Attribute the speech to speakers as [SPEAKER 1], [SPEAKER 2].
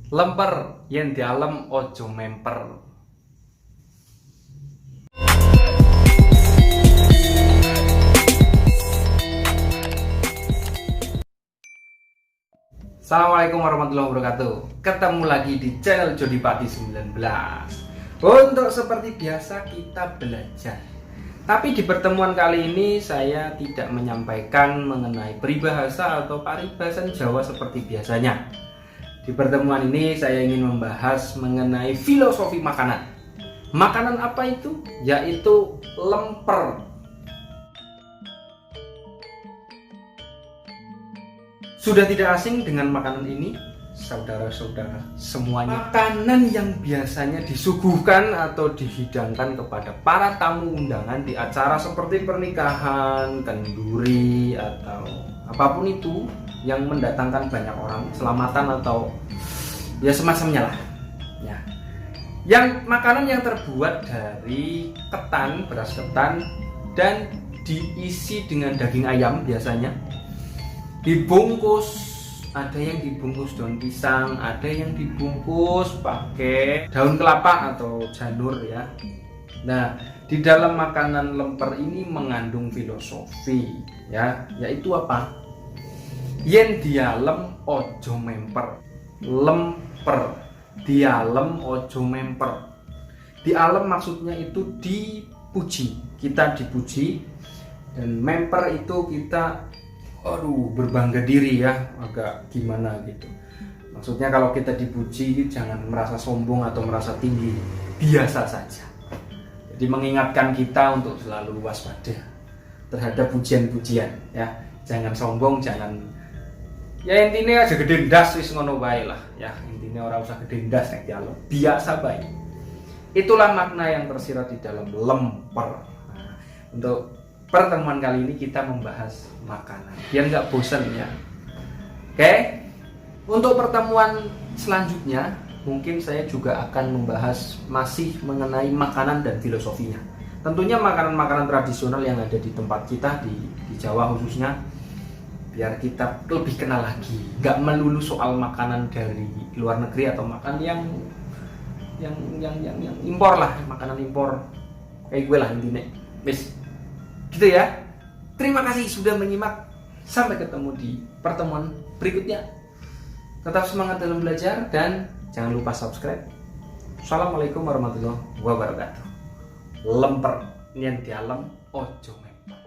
[SPEAKER 1] Lemper yen dialem ojo memper. Assalamualaikum warahmatullahi wabarakatuh. Ketemu lagi di channel Jody Pati 19. Untuk seperti biasa kita belajar. Tapi di pertemuan kali ini saya tidak menyampaikan mengenai peribahasa atau paribasan Jawa seperti biasanya. Di pertemuan ini saya ingin membahas mengenai filosofi makanan. Makanan apa itu? Yaitu lemper. Sudah tidak asing dengan makanan ini, saudara-saudara semuanya. Makanan yang biasanya disuguhkan atau dihidangkan kepada para tamu undangan di acara seperti pernikahan, kenduri, atau apapun itu yang mendatangkan banyak orang, selamatan atau ya semacamnya lah. Ya. Yang makanan yang terbuat dari ketan, beras ketan, dan diisi dengan daging ayam biasanya. Dibungkus, ada yang dibungkus daun pisang, ada yang dibungkus pakai daun kelapa atau janur ya. Nah, di dalam makanan lemper ini mengandung filosofi ya, yaitu apa? Yen dialem ojo memper. Lemper dialem ojo memper. Dialem maksudnya itu dipuji, kita dipuji, dan memper itu kita berbangga diri ya, agak gimana gitu. Maksudnya kalau kita dipuji jangan merasa sombong atau merasa tinggi, biasa saja. Jadi mengingatkan kita untuk selalu waspada terhadap pujian-pujian ya. Jangan sombong, jangan ya intinya aja gede ndas wis ngono wae lah ya. Intinya orang usah gede ndas nek dialem, biasa baik. Itulah makna yang tersirat di dalam lemper. Nah, untuk pertemuan kali ini kita membahas makanan biar nggak bosan ya. Oke, untuk pertemuan selanjutnya mungkin saya juga akan membahas masih mengenai makanan dan filosofinya. Tentunya makanan-makanan tradisional yang ada di tempat kita di Jawa khususnya, biar kita lebih kenal lagi. Nggak melulu soal makanan dari luar negeri atau makan yang impor lah, makanan impor kayak gue lah intinya. Bis. Gitu ya. Terima kasih sudah menyimak. Sampai ketemu di pertemuan berikutnya. Tetap semangat dalam belajar dan jangan lupa subscribe. Assalamualaikum warahmatullahi wabarakatuh. Lemper yang dialem ojo memper.